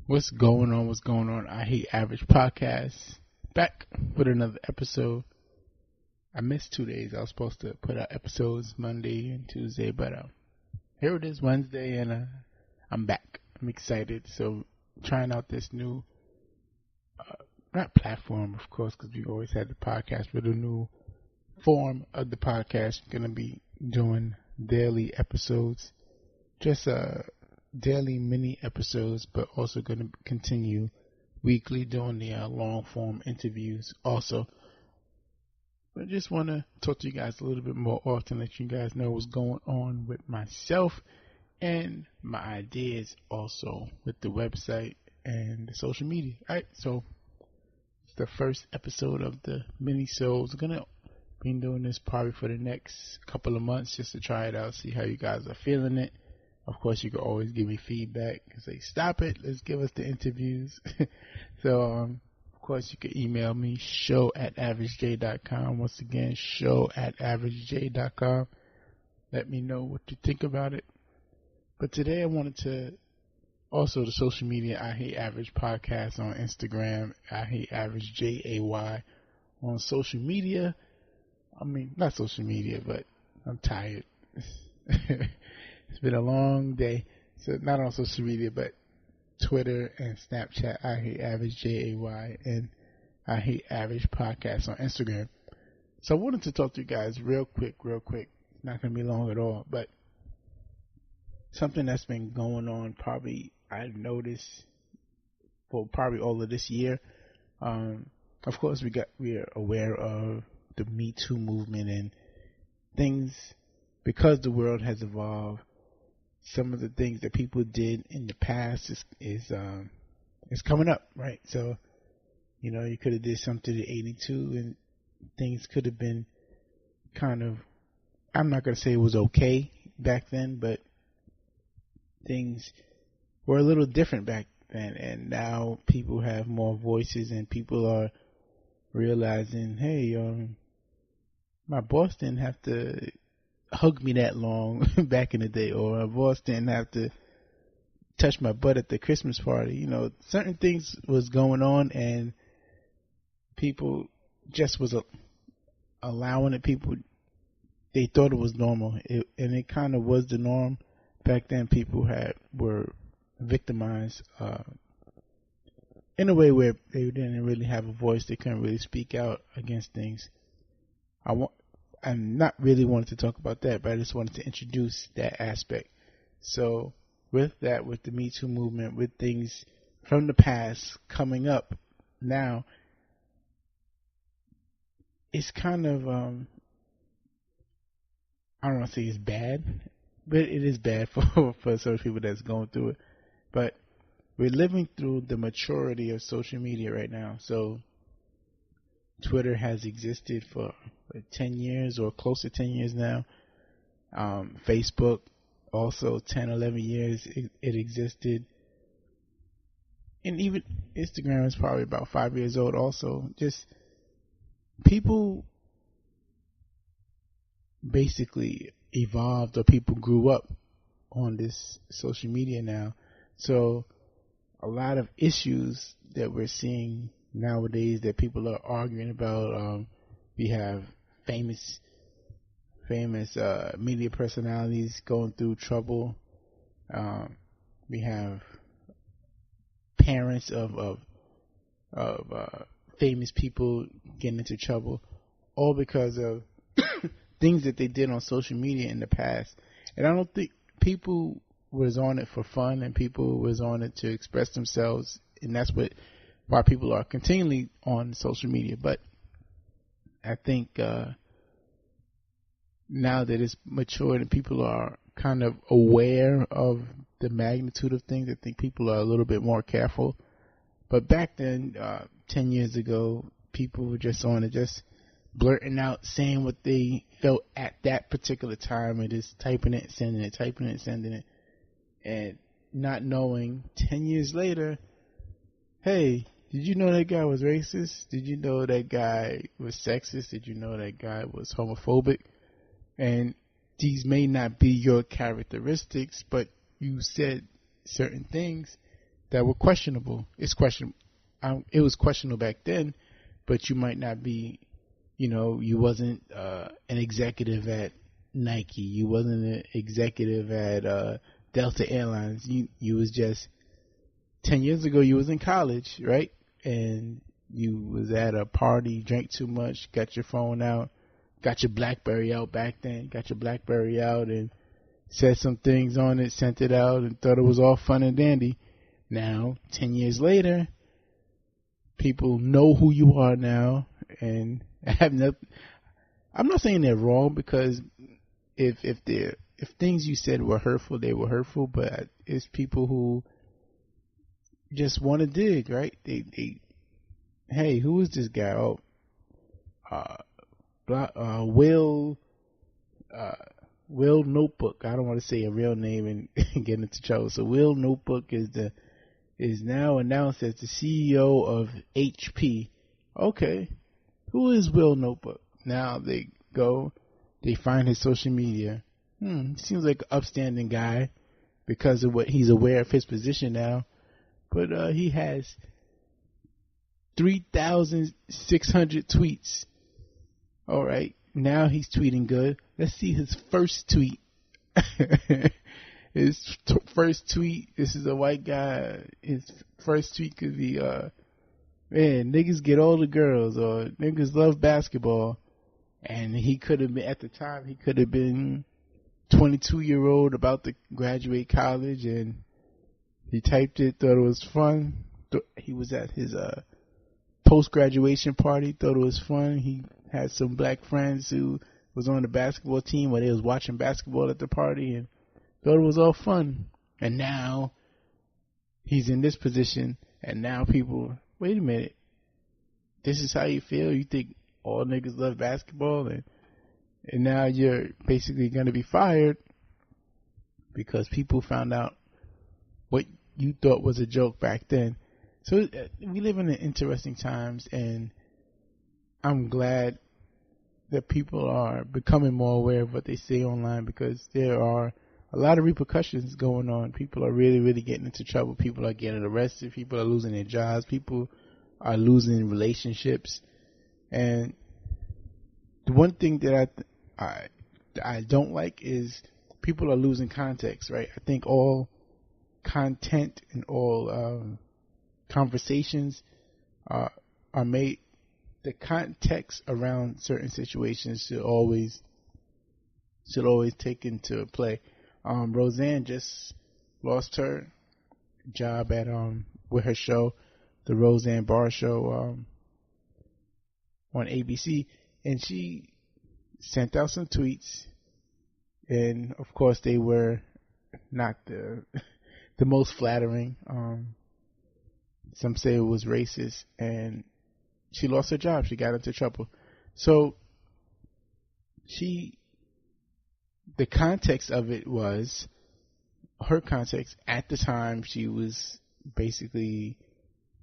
What's going on? What's going on? I Hate Average Podcast. Back with another episode. I missed 2 days. I was supposed to put out episodes Monday and Tuesday, but here it is, Wednesday, and I'm back. I'm excited. So, trying out this new, not platform, of course, because we always had the podcast, but a new form of the podcast. Going to be doing daily episodes. Just daily mini episodes, but also going to continue weekly doing the long form interviews also. I just want to talk to you guys a little bit more often, let you guys know what's going on with myself and my ideas also with the website and the social media. Alright, so it's the first episode of the mini-sodes. I'm going to be doing this probably for the next couple of months just to try it out, see how you guys are feeling it. Of course, you can always give me feedback and say, stop it, let's give us the interviews. So, of course, you can email me, show@averagej.com. Once again, show@averagej.com. Let me know what you think about it. But today I wanted to, also the social media, I Hate Average Podcast on Instagram, I Hate Average JAY on social media. I mean, not social media, but I'm tired. It's been a long day. So not on social media, but Twitter and Snapchat, I Hate Average JAY, and I Hate Average Podcast on Instagram. So I wanted to talk to you guys real quick. It's not going to be long at all, but something that's been going on probably I've noticed for probably all of this year. Of course, we are aware of the Me Too movement and things because the world has evolved. Some of the things that people did in the past is coming up, right? So, you know, you could have did something in '82 and things could have been kind of, I'm not going to say it was okay back then, but things were a little different back then. And now people have more voices and people are realizing, hey, my boss didn't have to hug me that long back in the day, or my boss didn't have to touch my butt at the Christmas party. You know, certain things was going on and people just was allowing it. People, they thought it was normal, and it kind of was the norm back then. People were victimized in a way where they didn't really have a voice. They couldn't really speak out against things. I'm not really wanting to talk about that, but I just wanted to introduce that aspect. So with that, with the Me Too movement, with things from the past coming up now, it's kind of, I don't want to say it's bad, but it is bad for certain people that's going through it. But we're living through the maturity of social media right now. So Twitter has existed for 10 years or close to 10 years now. Facebook also 10, 11 years it existed. And even Instagram is probably about 5 years old also. Just people basically evolved, or people grew up on this social media now. So a lot of issues that we're seeing nowadays that people are arguing about, we have famous media personalities going through trouble. We have parents of famous people getting into trouble, all because of things that they did on social media in the past. And I don't think people was on it for fun, and people was on it to express themselves, and that's why people are continually on social media. But I think now that it's matured and people are kind of aware of the magnitude of things, I think people are a little bit more careful. But back then, 10 years ago, people were just on it, just blurting out, saying what they felt at that particular time, and just typing it, sending it, typing it, sending it, and not knowing 10 years later, hey, did you know that guy was racist? Did you know that guy was sexist? Did you know that guy was homophobic? And these may not be your characteristics, but you said certain things that were questionable. It was questionable back then, but you might not be, you wasn't an executive at Nike. You wasn't an executive at Delta Airlines. You was just 10 years ago. You was in college, right? And you was at a party, drank too much, got your phone out, got your BlackBerry out back then. Got your BlackBerry out and said some things on it, sent it out, and thought it was all fun and dandy. Now, 10 years later, people know who you are now, and have nothing. I'm not saying they're wrong, because if things you said were hurtful, they were hurtful. But it's people who just want to dig, right? They hey, who is this guy? Oh, Will Notebook. I don't want to say a real name and get into trouble. So Will Notebook is now announced as the CEO of HP. Okay, who is Will Notebook? Now they find his social media. Seems like an upstanding guy because of what he's aware of his position now. But he has 3,600 tweets. All right, now he's tweeting good. Let's see his first tweet. His first tweet, this is a white guy. His first tweet could be, man, niggas get all the girls, or niggas love basketball. And he could have been, at the time, 22-year-old about to graduate college, and he typed it, thought it was fun. He was at his post-graduation party, thought it was fun. He had some black friends who was on the basketball team, where they was watching basketball at the party, and thought it was all fun. And now he's in this position, and now people, wait a minute, this is how you feel? You think all niggas love basketball, and now you're basically going to be fired because people found out what you thought was a joke back then. So we live in interesting times, and I'm glad that people are becoming more aware of what they say online, because there are a lot of repercussions going on. People are really, really getting into trouble. People are getting arrested. People are losing their jobs. People are losing relationships. And the one thing that I don't like is people are losing context, right? I think all content and all conversations are made. The context around certain situations should always take into play. Roseanne just lost her job at with her show, the Roseanne Barr Show, on ABC, and she sent out some tweets, and of course they were not the most flattering. Some say it was racist, and she lost her job. She got into trouble. So the context of it was, her context at the time, she was basically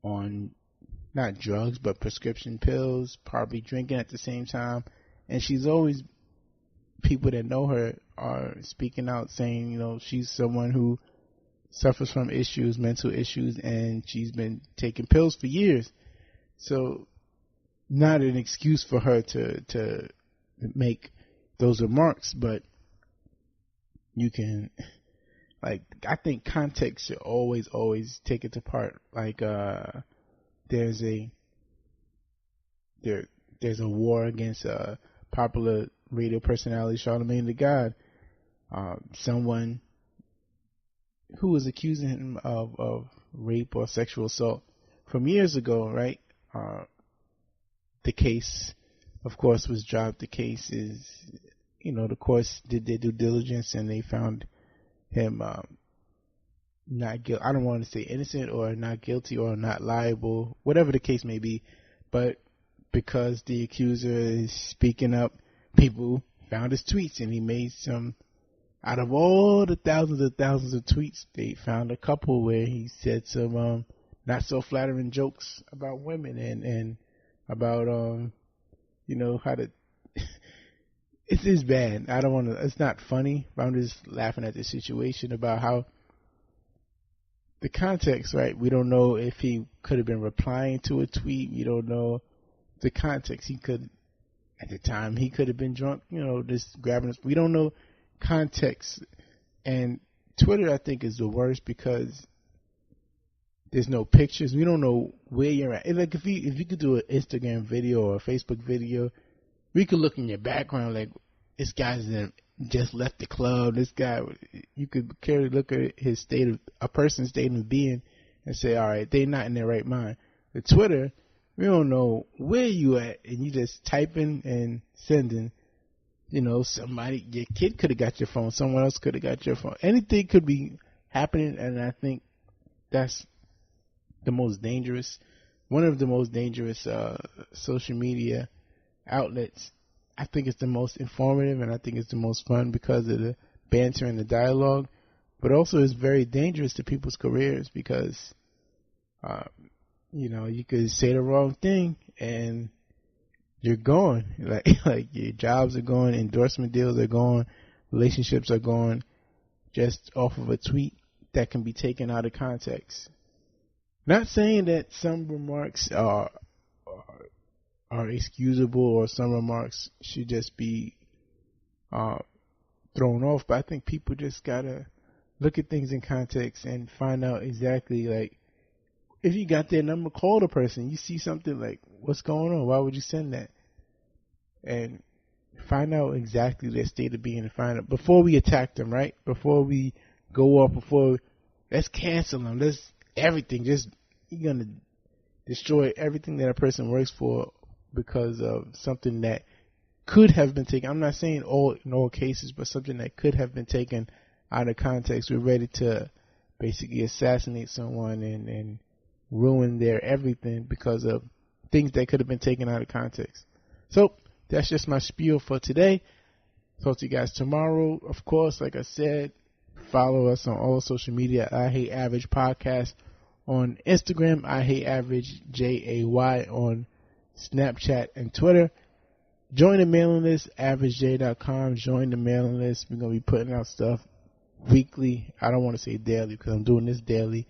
on not drugs, but prescription pills, probably drinking at the same time. And she's always, people that know her are speaking out saying, she's someone who suffers from mental issues, and she's been taking pills for years. So not an excuse for her to make those remarks, but you can, I think context should always take it apart. There's a war against popular radio personality Charlamagne the God. Someone who was accusing him of rape or sexual assault from years ago, right? The case, of course, was dropped. The case is, the courts did their due diligence, and they found him not guilty. I don't want to say innocent or not guilty or not liable, whatever the case may be. But because the accuser is speaking up, people found his tweets, and he made some, out of all the thousands of tweets, they found a couple where he said some not so flattering jokes about women and about how to it's bad. I don't want to, it's not funny, but I'm just laughing at the situation about how the context, right? We don't know if he could have been replying to a tweet. We don't know the context. He could, at the time, he could have been drunk, just grabbing us. We don't know context. And Twitter, I think, is the worst because there's no pictures. We don't know where you're at. Like if you could do an Instagram video or a Facebook video, we could look in your background like this guy's just left the club. This guy, you could clearly look at a person's state of being and say, all right, they're not in their right mind. With Twitter, we don't know where you at, and you just typing and sending. Somebody, your kid could have got your phone. Someone else could have got your phone. Anything could be happening, and I think that's the most dangerous, one of the most dangerous social media outlets. I think it's the most informative, and I think it's the most fun because of the banter and the dialogue. But also, it's very dangerous to people's careers because, you could say the wrong thing and you're gone. Like your jobs are gone, endorsement deals are gone, relationships are gone, just off of a tweet that can be taken out of context. Not saying that some remarks are excusable or some remarks should just be thrown off, but I think people just gotta look at things in context and find out exactly, like, if you got their number, call the person. You see something like, what's going on? Why would you send that? And find out exactly their state of being and find out before we attack them, right? Before we go off, let's cancel them. Let's everything. You're gonna destroy everything that a person works for because of something that could have been taken. I'm not saying in all cases, but something that could have been taken out of context. We're ready to basically assassinate someone and ruin their everything because of things that could have been taken out of context. So that's just my spiel for today. Talk to you guys tomorrow. Of course, like I said, follow us on all social media. I Hate Average Podcast on Instagram. I Hate Average JAY on Snapchat and Twitter. Join the mailing list, averagej.com. Join the mailing list. We're going to be putting out stuff weekly. I don't want to say daily because I'm doing this daily.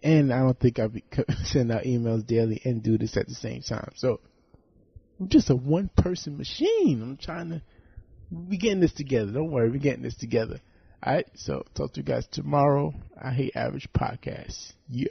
And I don't think I'll be send out emails daily and do this at the same time. So I'm just a one-person machine. We're getting this together. Don't worry, we're getting this together. All right, so talk to you guys tomorrow. I Hate Average Podcast. Yeah.